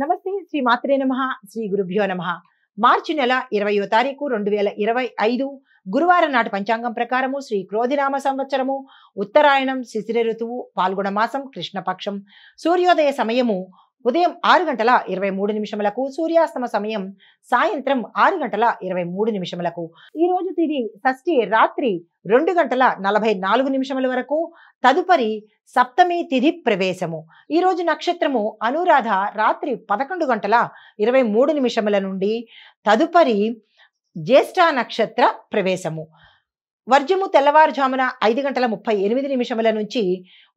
నమస్తే శ్రీ మాత్రే నమః శ్రీ గురుభ్యో నమః మార్చి నెల 20వ తారీఖు 2025 గురువారం నాటి పంచాంగం ప్రకారము శ్రీ క్రోధినామ సంవత్సరము ఉత్తరాయణం శిశిర ఋతువు పాల్గొన మాసం కృష్ణపక్షం సూర్యోదయ సమయము ఉదయం 6:23 సూర్యాస్తమ సమయం సాయంత్రం 6:23 ఈ రోజు తిది షష్ఠి రాత్రి 2:44 వరకు తదుపరి సప్తమి తిథి ప్రవేశము ఈ రోజు నక్షత్రము అనురాధ రాత్రి 11:23 నుండి తదుపరి జ్యేష్ఠ నక్షత్ర ప్రవేశము వర్జము తెల్లవారుజామున 5:38 నుంచి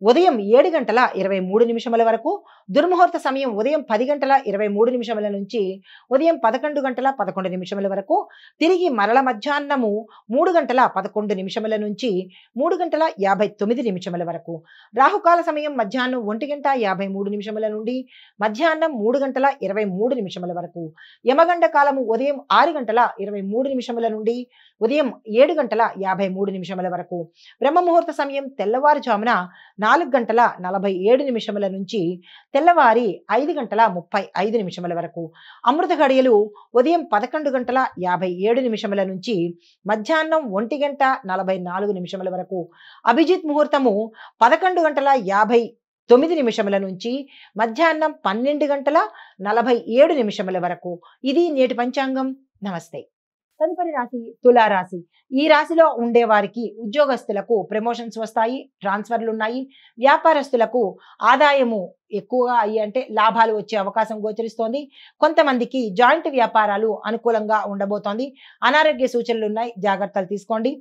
ఉదయం 7:23 వరకు దుర్ముహూర్త సమయం ఉదయం 10:23 నుంచి ఉదయం 11:11 వరకు తిరిగి మరల మధ్యాహ్నము 3:11 నుంచి 3:59 వరకు రాహుకాల సమయం మధ్యాహ్నం 1:53 నుండి మధ్యాహ్నం 3:23 వరకు యమగండ కాలము ఉదయం 6:23 నుండి ఉదయం 7:53 వరకు బ్రహ్మముహూర్త సమయం తెల్లవారుజామున 4:47 నుంచి తెల్లవారి 5:35 వరకు అమృత ఘడియలు ఉదయం 11:57 నుంచి మధ్యాహ్నం 1:44 వరకు అభిజిత్ ముహూర్తము 11:59 నుంచి మధ్యాహ్నం 12:47 వరకు ఇది నేటి పంచాంగం. నమస్తే. తదుపరి రాశి తులారాశి. ఈ రాశిలో ఉండే వారికి ఉద్యోగస్తులకు ప్రమోషన్స్ వస్తాయి, ట్రాన్స్ఫర్లు ఉన్నాయి. వ్యాపారస్తులకు ఆదాయము ఎక్కువగా అంటే లాభాలు వచ్చే అవకాశం గోచరిస్తోంది. కొంతమందికి జాయింట్ వ్యాపారాలు అనుకూలంగా ఉండబోతోంది. అనారోగ్య సూచనలు ఉన్నాయి, జాగ్రత్తలు తీసుకోండి.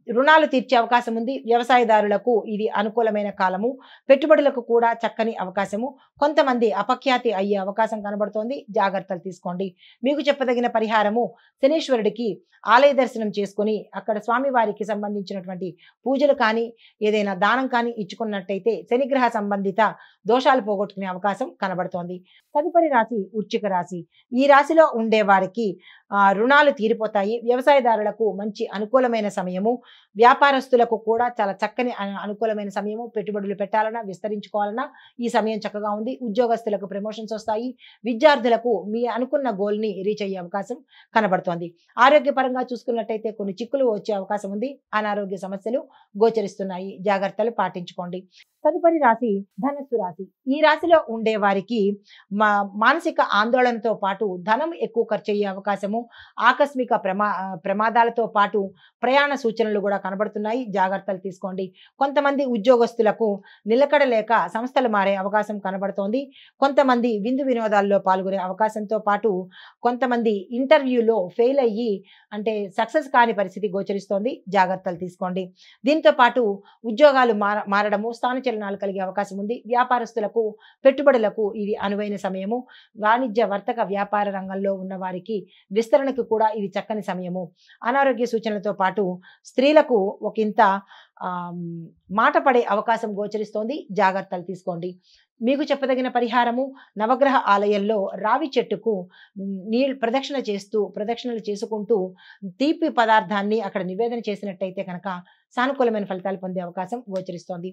రుణాలు తీర్చే అవకాశం ఉంది. వ్యవసాయదారులకు ఇది అనుకూలమైన కాలము. పెట్టుబడులకు కూడా చక్కని అవకాశము. కొంతమంది అపఖ్యాతి అయ్యే అవకాశం కనబడుతోంది, జాగ్రత్తలు తీసుకోండి. మీకు చెప్పదగిన పరిహారము శనీశ్వరుడికి ఆలయ దర్శనం చేసుకుని అక్కడ స్వామివారికి సంబంధించినటువంటి పూజలు కానీ ఏదైనా దానం కానీ ఇచ్చుకున్నట్టయితే శనిగ్రహ సంబంధిత దోషాలు పోగొట్టుకునే అవకాశం కనబడుతోంది. తదుపరి రాశి వృశ్చిక రాశి. ఈ రాశిలో ఉండే వారికి రుణాలు తీరిపోతాయి. వ్యవసాయదారులకు మంచి అనుకూలమైన సమయము. వ్యాపారస్తులకు కూడా చాలా చక్కని అనుకూలమైన సమయము. పెట్టుబడులు పెట్టాలన్నా విస్తరించుకోవాలన్నా ఈ సమయం చక్కగా ఉంది. ఉద్యోగస్తులకు ప్రమోషన్స్ వస్తాయి. విద్యార్థులకు మీ అనుకున్న గోల్ని రీచ్ అయ్యే అవకాశం కనబడుతోంది. ఆరోగ్యపరంగా చూసుకున్నట్టయితే కొన్ని చిక్కులు వచ్చే అవకాశం ఉంది. అనారోగ్య సమస్యలు గోచరిస్తున్నాయి, జాగ్రత్తలు పాటించుకోండి. తదుపరి రాశి ధనస్సు రాశి. ఈ రాశిలో ఉండే వారికి మానసిక ఆందోళనతో పాటు ధనం ఎక్కువ ఖర్చు అయ్యే అవకాశము, ఆకస్మిక ప్రమాదాలతో పాటు ప్రయాణ సూచనలు కూడా కనబడుతున్నాయి, జాగ్రత్తలు తీసుకోండి. కొంతమంది ఉద్యోగస్తులకు నిలకడ లేక సంస్థలు మారే అవకాశం కనబడుతోంది. కొంతమంది విందు వినోదాల్లో పాల్గొనే అవకాశంతో పాటు కొంతమంది ఇంటర్వ్యూలో ఫెయిల్ అయ్యి అంటే సక్సెస్ కాని పరిస్థితి గోచరిస్తోంది, జాగ్రత్తలు తీసుకోండి. దీంతో పాటు ఉద్యోగాలు మారడము, స్థానచలనాలు కలిగే అవకాశం ఉంది. వ్యాపారస్తులకు పెట్టుబడులకు ఇది అనువైన సమయము. వాణిజ్య వర్తక వ్యాపార రంగంలో ఉన్న వారికి విస్తరణకు కూడా ఇది చక్కని సమయము. అనారోగ్య సూచనలతో పాటు స్త్రీలకు ఒకంత మాట పడే అవకాశం గోచరిస్తోంది, జాగ్రత్తలు తీసుకోండి. మీకు చెప్పదగిన పరిహారము నవగ్రహ ఆలయంలో రావి చెట్టుకు ప్రదక్షిణలు చేసుకుంటూ తీపి పదార్థాన్ని అక్కడ నివేదన చేసినట్టయితే కనుక సానుకూలమైన ఫలితాలు పొందే అవకాశం గోచరిస్తోంది.